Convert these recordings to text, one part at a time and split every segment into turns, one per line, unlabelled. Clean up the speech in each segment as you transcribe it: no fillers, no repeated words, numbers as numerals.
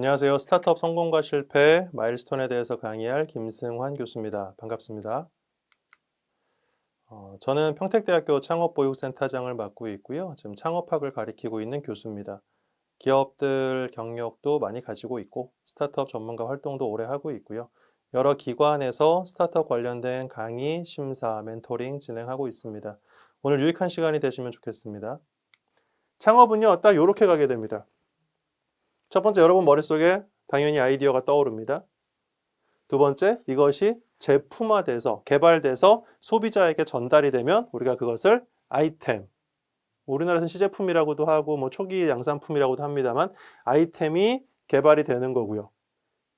안녕하세요. 스타트업 성공과 실패, 마일스톤에 대해서 강의할 김승환 교수입니다. 반갑습니다. 저는 평택대학교 창업보육센터장을 맡고 있고요. 지금 창업학을 가리키고 있는 교수입니다. 기업들 경력도 많이 가지고 있고 스타트업 전문가 활동도 오래 하고 있고요. 여러 기관에서 스타트업 관련된 강의, 심사, 멘토링 진행하고 있습니다. 오늘 유익한 시간이 되시면 좋겠습니다. 창업은요, 딱 이렇게 가게 됩니다. 첫 번째, 여러분 머릿속에 당연히 아이디어가 떠오릅니다. 두 번째, 이것이 제품화돼서 개발돼서 소비자에게 전달이 되면 우리가 그것을 아이템, 우리나라에서는 시제품이라고도 하고 뭐 초기 양산품이라고도 합니다만 아이템이 개발이 되는 거고요.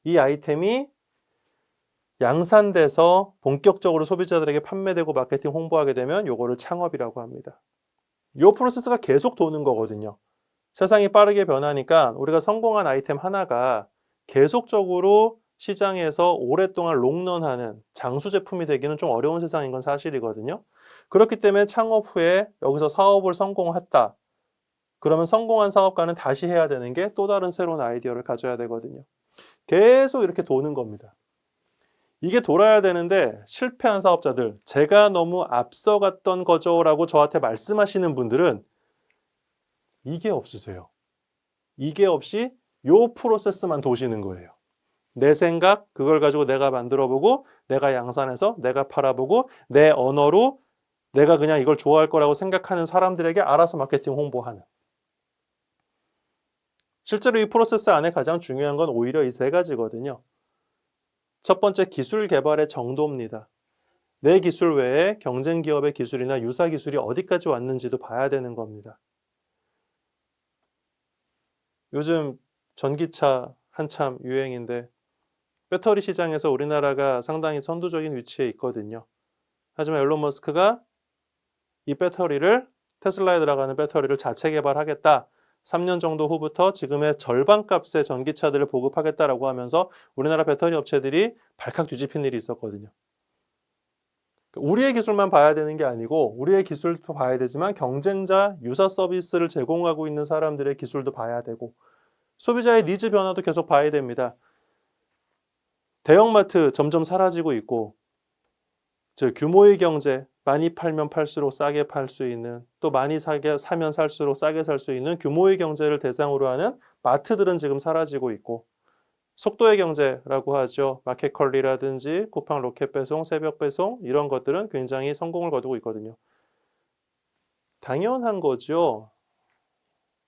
이 아이템이 양산돼서 본격적으로 소비자들에게 판매되고 마케팅 홍보하게 되면 요거를 창업이라고 합니다. 요 프로세스가 계속 도는 거거든요. 세상이 빠르게 변하니까 우리가 성공한 아이템 하나가 계속적으로 시장에서 오랫동안 롱런하는 장수 제품이 되기는 좀 어려운 세상인 건 사실이거든요. 그렇기 때문에 창업 후에 여기서 사업을 성공했다. 그러면 성공한 사업가는 다시 해야 되는 게 또 다른 새로운 아이디어를 가져야 되거든요. 계속 이렇게 도는 겁니다. 이게 돌아야 되는데 실패한 사업자들, 제가 너무 앞서갔던 거죠라고 저한테 말씀하시는 분들은 이게 없으세요. 이게 없이 요 프로세스만 도시는 거예요. 내 생각, 그걸 가지고 내가 만들어보고 내가 양산해서 내가 팔아보고 내 언어로 내가 그냥 이걸 좋아할 거라고 생각하는 사람들에게 알아서 마케팅 홍보하는. 실제로 이 프로세스 안에 가장 중요한 건 오히려 이 세 가지거든요. 첫 번째, 기술 개발의 정도입니다. 내 기술 외에 경쟁 기업의 기술이나 유사 기술이 어디까지 왔는지도 봐야 되는 겁니다. 요즘 전기차 한참 유행인데 배터리 시장에서 우리나라가 상당히 선두적인 위치에 있거든요. 하지만 일론 머스크가 이 배터리를 테슬라에 들어가는 배터리를 자체 개발하겠다. 3년 정도 후부터 지금의 절반 값의 전기차들을 보급하겠다라고 하면서 우리나라 배터리 업체들이 발칵 뒤집힌 일이 있었거든요. 우리의 기술만 봐야 되는 게 아니고 우리의 기술도 봐야 되지만 경쟁자 유사 서비스를 제공하고 있는 사람들의 기술도 봐야 되고 소비자의 니즈 변화도 계속 봐야 됩니다. 대형마트 점점 사라지고 있고 즉 규모의 경제, 많이 팔면 팔수록 싸게 팔 수 있는 또 많이 사면 살수록 싸게 살 수 있는 규모의 경제를 대상으로 하는 마트들은 지금 사라지고 있고 속도의 경제라고 하죠. 마켓컬리라든지 쿠팡 로켓 배송, 새벽 배송 이런 것들은 굉장히 성공을 거두고 있거든요. 당연한 거죠.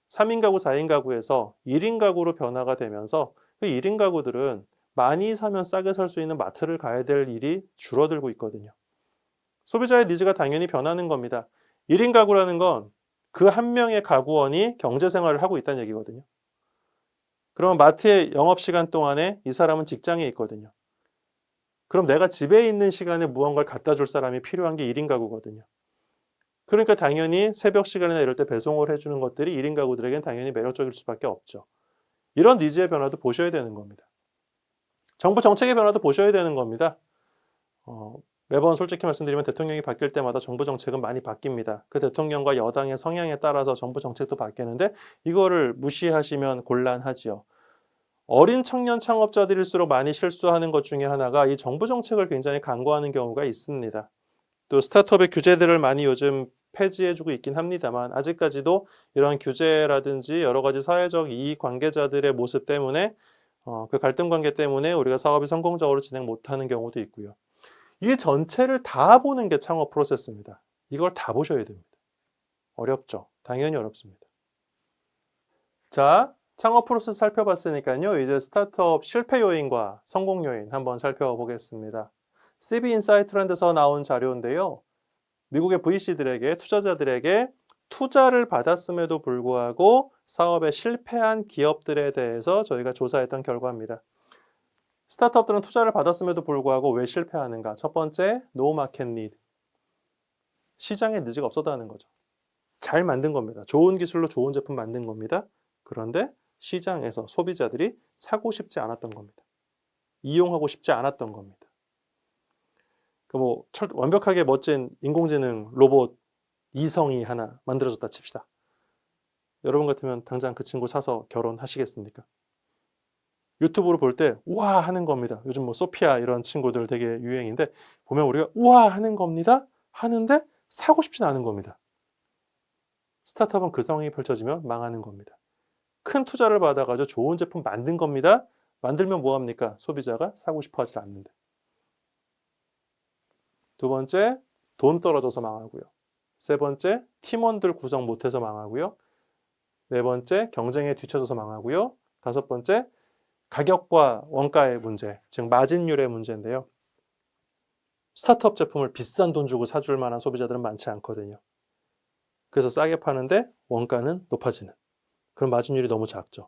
3인 가구, 4인 가구에서 1인 가구로 변화가 되면서 그 1인 가구들은 많이 사면 싸게 살 수 있는 마트를 가야 될 일이 줄어들고 있거든요. 소비자의 니즈가 당연히 변하는 겁니다. 1인 가구라는 건 그 한 명의 가구원이 경제 생활을 하고 있다는 얘기거든요. 그러면 마트의 영업시간 동안에 이 사람은 직장에 있거든요. 그럼 내가 집에 있는 시간에 무언가를 갖다 줄 사람이 필요한 게 1인 가구거든요. 그러니까 당연히 새벽 시간이나 이럴 때 배송을 해주는 것들이 1인 가구들에겐 당연히 매력적일 수밖에 없죠. 이런 니즈의 변화도 보셔야 되는 겁니다. 정부 정책의 변화도 보셔야 되는 겁니다. 매번 솔직히 말씀드리면 대통령이 바뀔 때마다 정부 정책은 많이 바뀝니다. 그 대통령과 여당의 성향에 따라서 정부 정책도 바뀌는데 이거를 무시하시면 곤란하지요. 어린 청년 창업자들일수록 많이 실수하는 것 중에 하나가 이 정부 정책을 굉장히 간과하는 경우가 있습니다. 또 스타트업의 규제들을 많이 요즘 폐지해주고 있긴 합니다만 아직까지도 이런 규제라든지 여러 가지 사회적 이익 관계자들의 모습 때문에 그 갈등 관계 때문에 우리가 사업이 성공적으로 진행 못하는 경우도 있고요. 이 전체를 다 보는 게 창업 프로세스입니다. 이걸 다 보셔야 됩니다. 어렵죠? 당연히 어렵습니다. 자, 창업 프로세스 살펴봤으니까요. 이제 스타트업 실패 요인과 성공 요인 한번 살펴보겠습니다. CB인사이트라는 데서 나온 자료인데요. 미국의 VC들에게, 투자자들에게 투자를 받았음에도 불구하고 사업에 실패한 기업들에 대해서 저희가 조사했던 결과입니다. 스타트업들은 투자를 받았음에도 불구하고 왜 실패하는가? 첫 번째, no market need. 시장에 니즈가 없었다는 거죠. 잘 만든 겁니다. 좋은 기술로 좋은 제품 만든 겁니다. 그런데 시장에서 소비자들이 사고 싶지 않았던 겁니다. 이용하고 싶지 않았던 겁니다. 완벽하게 멋진 인공지능 로봇 이성이 하나 만들어졌다 칩시다. 여러분 같으면 당장 그 친구 사서 결혼하시겠습니까? 유튜브로 볼 때 우와 하는 겁니다. 요즘 뭐 소피아 이런 친구들 되게 유행인데 보면 우리가 우와 하는 겁니다. 하는데 사고 싶진 않은 겁니다. 스타트업은 그 상황이 펼쳐지면 망하는 겁니다. 큰 투자를 받아가지고 좋은 제품 만든 겁니다. 만들면 뭐합니까? 소비자가 사고 싶어 하지 않는데. 두 번째, 돈 떨어져서 망하고요. 세 번째, 팀원들 구성 못해서 망하고요. 네 번째, 경쟁에 뒤처져서 망하고요. 다섯 번째, 가격과 원가의 문제, 즉 마진율의 문제인데요. 스타트업 제품을 비싼 돈 주고 사줄 만한 소비자들은 많지 않거든요. 그래서 싸게 파는데 원가는 높아지는. 그럼 마진율이 너무 작죠.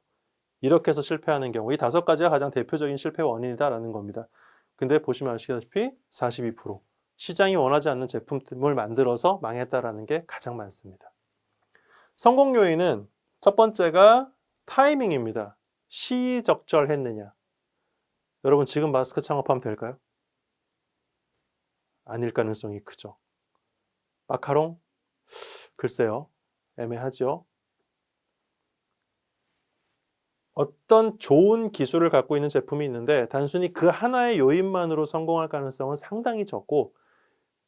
이렇게 해서 실패하는 경우 이 다섯 가지가 가장 대표적인 실패 원인이다라는 겁니다. 근데 보시면 아시다시피 42% 시장이 원하지 않는 제품을 만들어서 망했다라는 게 가장 많습니다. 성공 요인은 첫 번째가 타이밍입니다. 시의적절했느냐. 여러분 지금 마스크 창업하면 될까요? 아닐 가능성이 크죠. 마카롱? 글쎄요. 애매하죠. 어떤 좋은 기술을 갖고 있는 제품이 있는데 단순히 그 하나의 요인만으로 성공할 가능성은 상당히 적고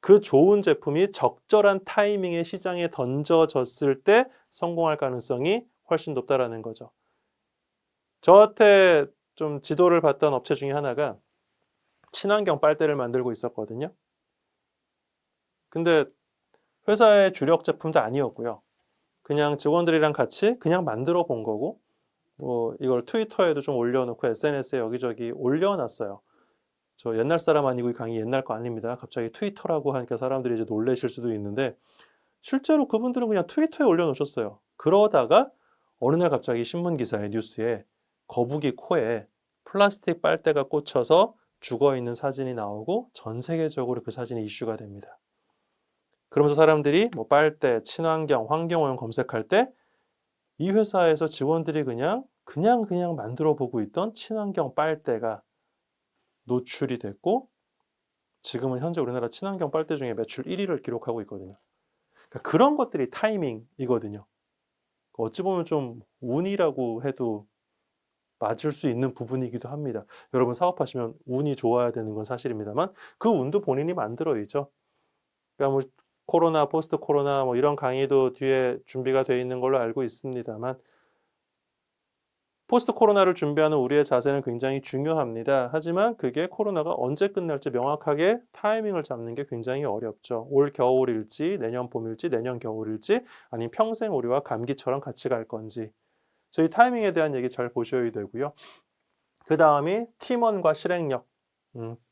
그 좋은 제품이 적절한 타이밍에 시장에 던져졌을 때 성공할 가능성이 훨씬 높다라는 거죠. 저한테 좀 지도를 받던 업체 중에 하나가 친환경 빨대를 만들고 있었거든요. 근데 회사의 주력 제품도 아니었고요. 그냥 직원들이랑 같이 그냥 만들어 본 거고 뭐 이걸 트위터에도 좀 올려놓고 SNS에 여기저기 올려놨어요. 저 옛날 사람 아니고 이 강의 옛날 거 아닙니다. 갑자기 트위터라고 하니까 사람들이 이제 놀라실 수도 있는데 실제로 그분들은 그냥 트위터에 올려놓으셨어요. 그러다가 어느 날 갑자기 신문 기사에 뉴스에 거북이 코에 플라스틱 빨대가 꽂혀서 죽어있는 사진이 나오고 전 세계적으로 그 사진이 이슈가 됩니다. 그러면서 사람들이 뭐 빨대, 친환경, 환경오염 검색할 때 이 회사에서 직원들이 그냥 만들어 보고 있던 친환경 빨대가 노출이 됐고 지금은 현재 우리나라 친환경 빨대 중에 매출 1위를 기록하고 있거든요. 그러니까 그런 것들이 타이밍이거든요. 어찌 보면 좀 운이라고 해도 맞을 수 있는 부분이기도 합니다. 여러분 사업하시면 운이 좋아야 되는 건 사실입니다만 그 운도 본인이 만들어야죠. 그러니까 뭐 코로나, 포스트 코로나 뭐 이런 강의도 뒤에 준비가 되어 있는 걸로 알고 있습니다만 포스트 코로나를 준비하는 우리의 자세는 굉장히 중요합니다. 하지만 그게 코로나가 언제 끝날지 명확하게 타이밍을 잡는 게 굉장히 어렵죠. 올 겨울일지, 내년 봄일지, 내년 겨울일지, 아니면 평생 우리와 감기처럼 같이 갈 건지. 저희 타이밍에 대한 얘기 잘 보셔야 되고요. 그 다음이 팀원과 실행력.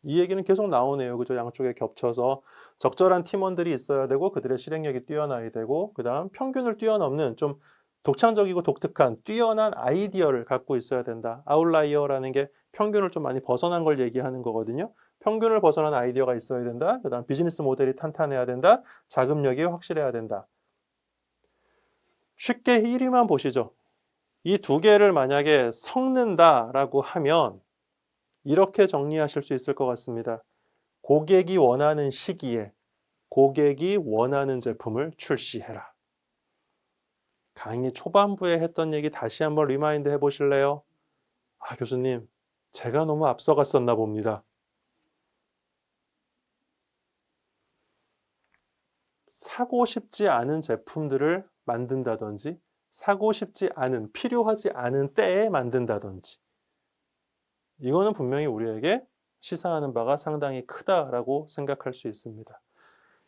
이 얘기는 계속 나오네요. 그죠? 양쪽에 겹쳐서 적절한 팀원들이 있어야 되고 그들의 실행력이 뛰어나야 되고 그 다음 평균을 뛰어넘는 좀 독창적이고 독특한 뛰어난 아이디어를 갖고 있어야 된다. 아웃라이어라는 게 평균을 좀 많이 벗어난 걸 얘기하는 거거든요. 평균을 벗어난 아이디어가 있어야 된다. 그 다음 비즈니스 모델이 탄탄해야 된다. 자금력이 확실해야 된다. 쉽게 1위만 보시죠. 이 두 개를 만약에 섞는다라고 하면 이렇게 정리하실 수 있을 것 같습니다. 고객이 원하는 시기에 고객이 원하는 제품을 출시해라. 강의 초반부에 했던 얘기 다시 한번 리마인드 해보실래요? 아, 교수님, 제가 너무 앞서갔었나 봅니다. 사고 싶지 않은 제품들을 만든다든지 사고 싶지 않은, 필요하지 않은 때에 만든다든지 이거는 분명히 우리에게 시사하는 바가 상당히 크다라고 생각할 수 있습니다.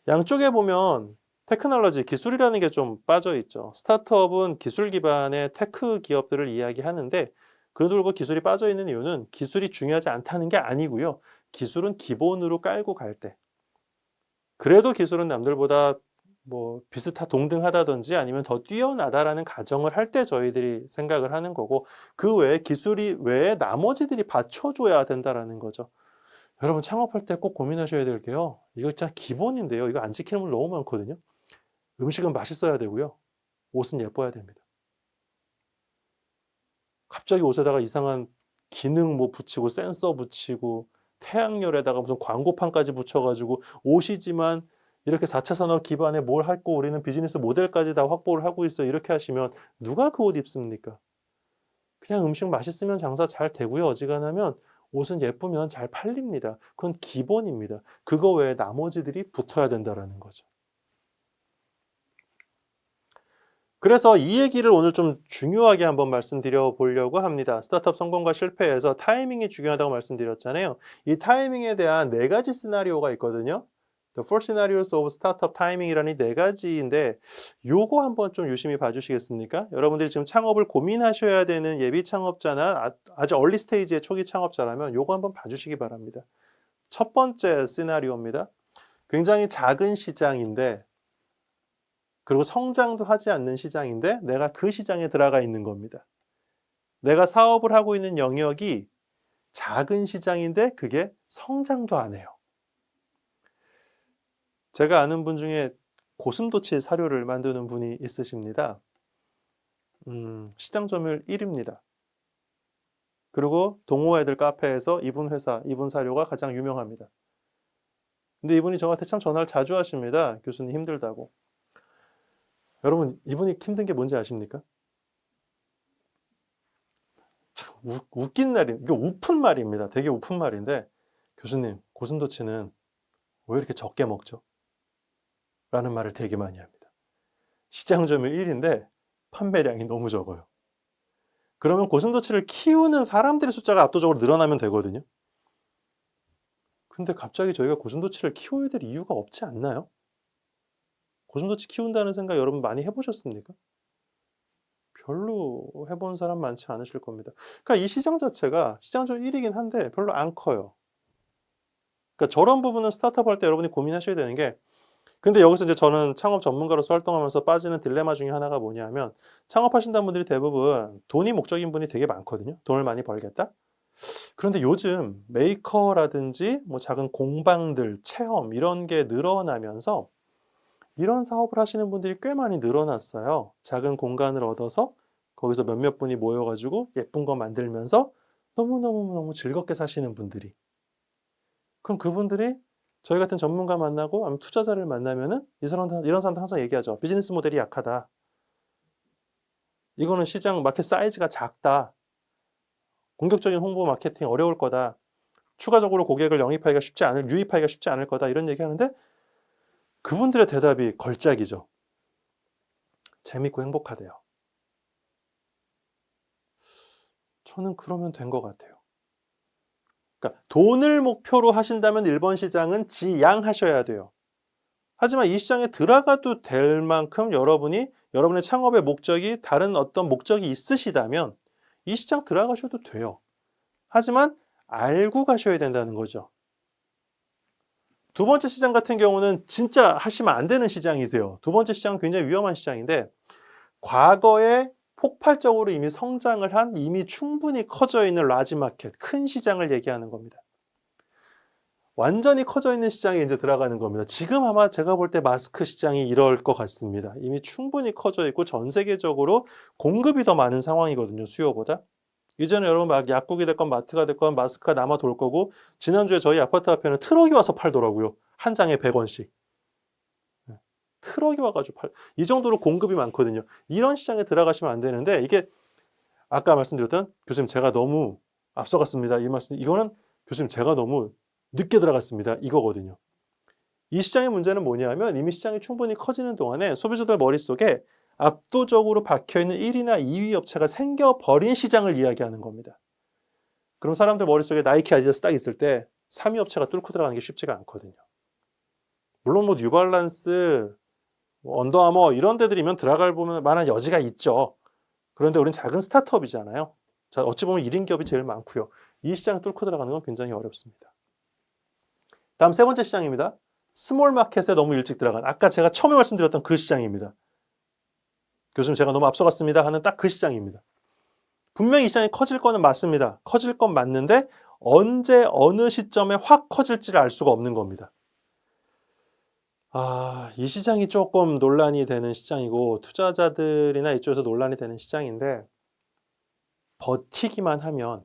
양쪽에 보면 테크놀로지, 기술이라는 게 좀 빠져 있죠. 스타트업은 기술 기반의 테크 기업들을 이야기하는데 그래도 그렇고 기술이 빠져 있는 이유는 기술이 중요하지 않다는 게 아니고요. 기술은 기본으로 깔고 갈 때 그래도 기술은 남들보다 뭐 동등하다든지 아니면 더 뛰어나다라는 가정을 할 때 저희들이 생각을 하는 거고 그 외에 기술이 외에 나머지들이 받쳐줘야 된다라는 거죠. 여러분 창업할 때 꼭 고민하셔야 될 게요. 이거 진짜 기본인데요. 이거 안 지키는 분 너무 많거든요. 음식은 맛있어야 되고요. 옷은 예뻐야 됩니다. 갑자기 옷에다가 이상한 기능 뭐 붙이고 센서 붙이고 태양열에다가 무슨 광고판까지 붙여가지고 옷이지만 이렇게 4차 산업 기반에 뭘 하고 우리는 비즈니스 모델까지 다 확보를 하고 있어 이렇게 하시면 누가 그 옷 입습니까? 그냥 음식 맛있으면 장사 잘 되고요. 어지간하면 옷은 예쁘면 잘 팔립니다. 그건 기본입니다. 그거 외에 나머지들이 붙어야 된다라는 거죠. 그래서 이 얘기를 오늘 좀 중요하게 한번 말씀드려 보려고 합니다. 스타트업 성공과 실패에서 타이밍이 중요하다고 말씀드렸잖아요. 이 타이밍에 대한 네 가지 시나리오가 있거든요. The four scenarios of startup timing이라는 네 가지인데 요거 한번 좀 유심히 봐주시겠습니까? 여러분들이 지금 창업을 고민하셔야 되는 예비 창업자나 아주 얼리 스테이지의 초기 창업자라면 요거 한번 봐주시기 바랍니다. 첫 번째 시나리오입니다. 굉장히 작은 시장인데 그리고 성장도 하지 않는 시장인데 내가 그 시장에 들어가 있는 겁니다. 내가 사업을 하고 있는 영역이 작은 시장인데 그게 성장도 안 해요. 제가 아는 분 중에 고슴도치 사료를 만드는 분이 있으십니다. 시장 점유율 1위입니다. 그리고 동호 애들 카페에서 이분 회사, 이분 사료가 가장 유명합니다. 근데 이분이 저한테 참 전화를 자주 하십니다. 교수님 힘들다고. 여러분, 이분이 힘든 게 뭔지 아십니까? 참 웃긴 말이, 이게 우픈 말입니다. 되게 우픈 말인데, 교수님, 고슴도치는 왜 이렇게 적게 먹죠? 라는 말을 되게 많이 합니다. 시장 점유율 1위인데 판매량이 너무 적어요. 그러면 고슴도치를 키우는 사람들의 숫자가 압도적으로 늘어나면 되거든요. 근데 갑자기 저희가 고슴도치를 키워야 될 이유가 없지 않나요? 고슴도치 키운다는 생각 여러분 많이 해보셨습니까? 별로 해본 사람 많지 않으실 겁니다. 그러니까 이 시장 자체가 시장 점유율 1위긴 한데 별로 안 커요. 그러니까 저런 부분은 스타트업 할 때 여러분이 고민하셔야 되는 게 근데 여기서 이제 저는 창업 전문가로서 활동하면서 빠지는 딜레마 중에 하나가 뭐냐면 창업하신다는 분들이 대부분 돈이 목적인 분이 되게 많거든요. 돈을 많이 벌겠다. 그런데 요즘 메이커라든지 뭐 작은 공방들, 체험 이런 게 늘어나면서 이런 사업을 하시는 분들이 꽤 많이 늘어났어요. 작은 공간을 얻어서 거기서 몇몇 분이 모여가지고 예쁜 거 만들면서 너무너무 즐겁게 사시는 분들이. 그럼 그분들이 저희 같은 전문가 만나고 아니면 투자자를 만나면은 이런 사람들 항상 얘기하죠. 비즈니스 모델이 약하다. 이거는 시장 마켓 사이즈가 작다. 공격적인 홍보 마케팅 어려울 거다. 추가적으로 고객을 유입하기가 쉽지 않을 거다. 이런 얘기 하는데 그분들의 대답이 걸작이죠. 재밌고 행복하대요. 저는 그러면 된 것 같아요. 그러니까 돈을 목표로 하신다면 1번 시장은 지양하셔야 돼요. 하지만 이 시장에 들어가도 될 만큼 여러분의 창업의 목적이 다른 어떤 목적이 있으시다면 이 시장 들어가셔도 돼요. 하지만 알고 가셔야 된다는 거죠. 두 번째 시장 같은 경우는 진짜 하시면 안 되는 시장이세요. 두 번째 시장은 굉장히 위험한 시장인데 과거에 폭발적으로 이미 성장을 한 이미 충분히 커져 있는 라지 마켓, 큰 시장을 얘기하는 겁니다. 완전히 커져 있는 시장에 이제 들어가는 겁니다. 지금 아마 제가 볼 때 마스크 시장이 이럴 것 같습니다. 이미 충분히 커져 있고 전 세계적으로 공급이 더 많은 상황이거든요. 수요보다. 이제는 여러분 막 약국이 됐건 마트가 됐건 마스크가 남아 돌 거고 지난주에 저희 아파트 앞에는 트럭이 와서 팔더라고요. 한 장에 100원씩. 트럭이 와가지고 이 정도로 공급이 많거든요. 이런 시장에 들어가시면 안 되는데 이게 아까 말씀드렸던 교수님 제가 너무 앞서갔습니다. 이거는 교수님 제가 너무 늦게 들어갔습니다. 이거거든요. 이 시장의 문제는 뭐냐면 이미 시장이 충분히 커지는 동안에 소비자들 머릿속에 압도적으로 박혀있는 1위나 2위 업체가 생겨버린 시장을 이야기하는 겁니다. 그럼 사람들 머릿속에 나이키, 아디다스 딱 있을 때 3위 업체가 뚫고 들어가는 게 쉽지가 않거든요. 물론 뭐 뉴발란스, 언더아머 이런 데들이면 들어갈 만한 여지가 있죠. 그런데 우린 작은 스타트업이잖아요. 자, 어찌 보면 1인 기업이 제일 많고요. 이 시장을 뚫고 들어가는 건 굉장히 어렵습니다. 다음 세 번째 시장입니다. 스몰 마켓에 너무 일찍 들어간 아까 제가 처음에 말씀드렸던 그 시장입니다. 교수님 제가 너무 앞서갔습니다 하는 딱 그 시장입니다. 분명히 이 시장이 커질 거는 맞습니다. 커질 건 맞는데 언제 어느 시점에 확 커질지를 알 수가 없는 겁니다. 이 시장이 조금 논란이 되는 시장이고 투자자들이나 이쪽에서 논란이 되는 시장인데 버티기만 하면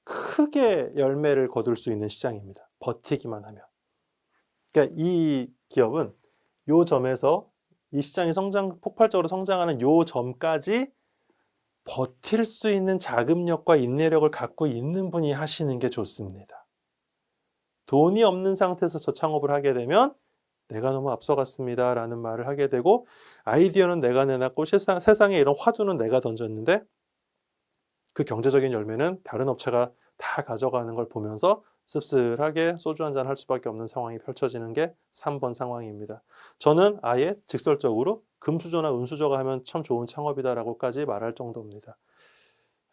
크게 열매를 거둘 수 있는 시장입니다. 버티기만 하면. 그러니까 이 기업은 요 점에서 이 시장이 폭발적으로 성장하는 요 점까지 버틸 수 있는 자금력과 인내력을 갖고 있는 분이 하시는 게 좋습니다. 돈이 없는 상태에서 저 창업을 하게 되면 내가 너무 앞서갔습니다 라는 말을 하게 되고, 아이디어는 내가 내놨고 세상에 이런 화두는 내가 던졌는데 그 경제적인 열매는 다른 업체가 다 가져가는 걸 보면서 씁쓸하게 소주 한잔 할 수밖에 없는 상황이 펼쳐지는 게 3번 상황입니다. 저는 아예 직설적으로 금수저나 은수저가 하면 참 좋은 창업이다라고까지 말할 정도입니다.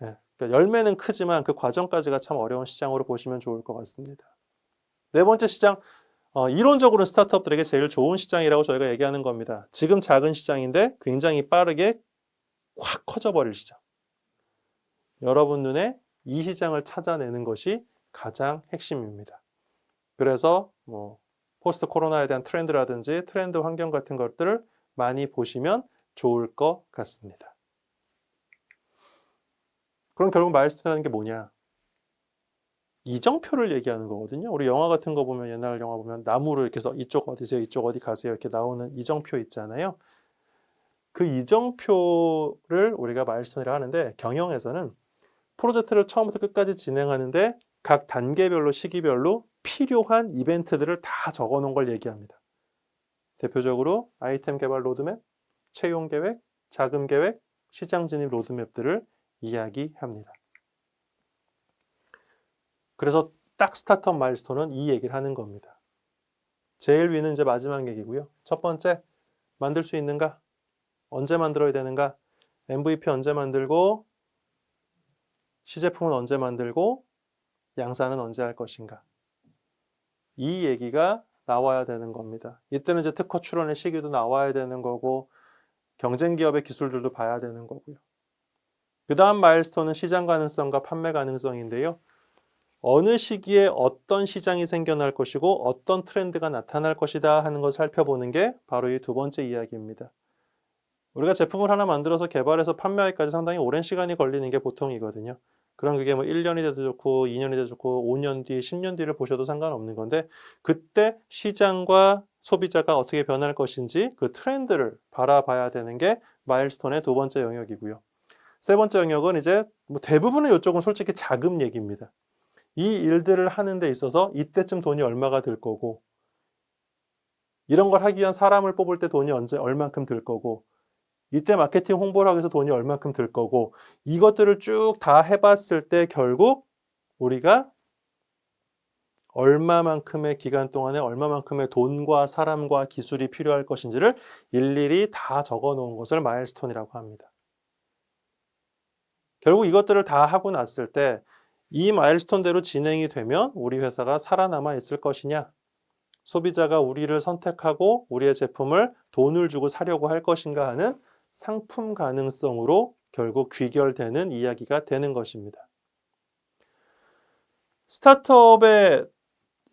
예, 그러니까 열매는 크지만 그 과정까지가 참 어려운 시장으로 보시면 좋을 것 같습니다. 네 번째 시장, 이론적으로는 스타트업들에게 제일 좋은 시장이라고 저희가 얘기하는 겁니다. 지금 작은 시장인데 굉장히 빠르게 확 커져버릴 시장. 여러분 눈에 이 시장을 찾아내는 것이 가장 핵심입니다. 그래서 포스트 코로나에 대한 트렌드라든지 트렌드 환경 같은 것들을 많이 보시면 좋을 것 같습니다. 그럼 결국 마일스톤이라는 게 뭐냐? 이정표를 얘기하는 거거든요. 우리 영화 같은 거 보면, 옛날 영화 보면 나무를 이렇게 해서 이쪽 어디세요, 이쪽 어디 가세요 이렇게 나오는 이정표 있잖아요. 그 이정표를 우리가 마일스톤이라고 하는데, 경영에서는 프로젝트를 처음부터 끝까지 진행하는데 각 단계별로 시기별로 필요한 이벤트들을 다 적어 놓은 걸 얘기합니다. 대표적으로 아이템 개발 로드맵, 채용 계획, 자금 계획, 시장 진입 로드맵들을 이야기합니다. 그래서 딱 스타트업 마일스톤은 이 얘기를 하는 겁니다. 제일 위는 이제 마지막 얘기고요. 첫 번째, 만들 수 있는가? 언제 만들어야 되는가? MVP 언제 만들고, 시제품은 언제 만들고, 양산은 언제 할 것인가? 이 얘기가 나와야 되는 겁니다. 이때는 이제 특허 출원의 시기도 나와야 되는 거고, 경쟁 기업의 기술들도 봐야 되는 거고요. 그 다음 마일스톤은 시장 가능성과 판매 가능성인데요. 어느 시기에 어떤 시장이 생겨날 것이고 어떤 트렌드가 나타날 것이다 하는 것을 살펴보는 게 바로 이 두 번째 이야기입니다. 우리가 제품을 하나 만들어서 개발해서 판매하기까지 상당히 오랜 시간이 걸리는 게 보통이거든요. 그럼 그게 1년이 돼도 좋고 2년이 돼도 좋고 5년 뒤, 10년 뒤를 보셔도 상관없는 건데, 그때 시장과 소비자가 어떻게 변할 것인지 그 트렌드를 바라봐야 되는 게 마일스톤의 두 번째 영역이고요. 세 번째 영역은 이제 대부분의 이쪽은 솔직히 자금 얘기입니다. 이 일들을 하는 데 있어서 이때쯤 돈이 얼마가 들 거고, 이런 걸 하기 위한 사람을 뽑을 때 돈이 얼만큼 들 거고, 이때 마케팅 홍보를 하기 위해서 돈이 얼만큼 들 거고, 이것들을 쭉 다 해봤을 때 결국 우리가 얼마만큼의 기간 동안에 얼마만큼의 돈과 사람과 기술이 필요할 것인지를 일일이 다 적어 놓은 것을 마일스톤이라고 합니다. 결국 이것들을 다 하고 났을 때 이 마일스톤대로 진행이 되면 우리 회사가 살아남아 있을 것이냐, 소비자가 우리를 선택하고 우리의 제품을 돈을 주고 사려고 할 것인가 하는 상품 가능성으로 결국 귀결되는 이야기가 되는 것입니다. 스타트업의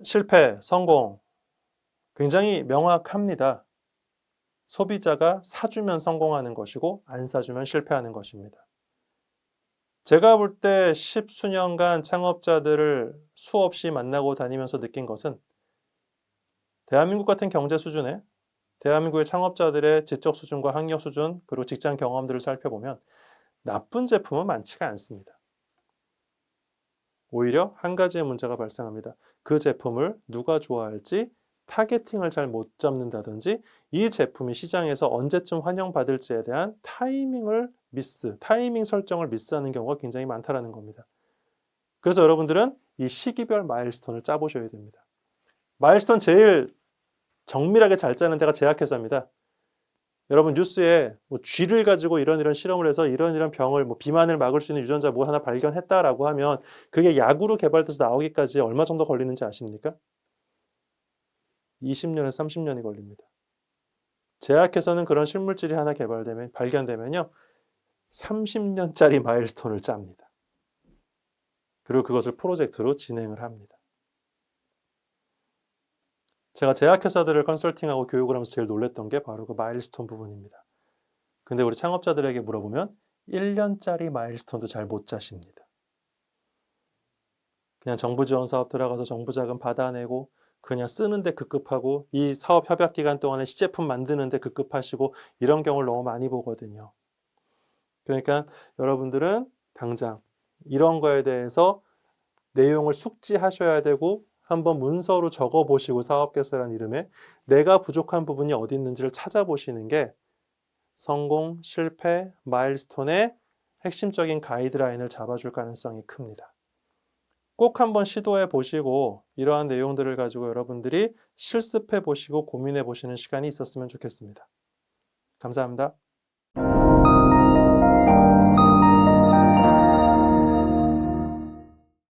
실패, 성공 굉장히 명확합니다. 소비자가 사주면 성공하는 것이고 안 사주면 실패하는 것입니다. 제가 볼 때 10수년간 창업자들을 수없이 만나고 다니면서 느낀 것은, 대한민국 같은 경제 수준에 대한민국의 창업자들의 지적 수준과 학력 수준, 그리고 직장 경험들을 살펴보면 나쁜 제품은 많지가 않습니다. 오히려 한 가지의 문제가 발생합니다. 그 제품을 누가 좋아할지 타겟팅을 잘 못 잡는다든지, 이 제품이 시장에서 언제쯤 환영받을지에 대한 타이밍 설정을 미스하는 경우가 굉장히 많다는 겁니다. 그래서 여러분들은 이 시기별 마일스톤을 짜보셔야 됩니다. 마일스톤 제일 정밀하게 잘 짜는 데가 제약회사입니다. 여러분 뉴스에 쥐를 가지고 이런 실험을 해서 이런 병을, 비만을 막을 수 있는 유전자 하나 발견했다라고 하면 그게 약으로 개발돼서 나오기까지 얼마 정도 걸리는지 아십니까? 20년에서 30년이 걸립니다. 제약회사는 그런 실물질이 하나 발견되면요 30년짜리 마일스톤을 짭니다. 그리고 그것을 프로젝트로 진행을 합니다. 제가 제약회사들을 컨설팅하고 교육을 하면서 제일 놀랬던 게 바로 그 마일스톤 부분입니다. 근데 우리 창업자들에게 물어보면 1년짜리 마일스톤도 잘 못 짜십니다. 그냥 정부 지원 사업 들어가서 정부 자금 받아내고 그냥 쓰는데 급급하고, 이 사업 협약 기간 동안에 시제품 만드는데 급급하시고, 이런 경우를 너무 많이 보거든요. 그러니까 여러분들은 당장 이런 거에 대해서 내용을 숙지하셔야 되고 한번 문서로 적어보시고 사업 개설한 이름에 내가 부족한 부분이 어디 있는지를 찾아보시는 게 성공, 실패, 마일스톤의 핵심적인 가이드라인을 잡아줄 가능성이 큽니다. 꼭 한번 시도해 보시고 이러한 내용들을 가지고 여러분들이 실습해 보시고 고민해 보시는 시간이 있었으면 좋겠습니다. 감사합니다.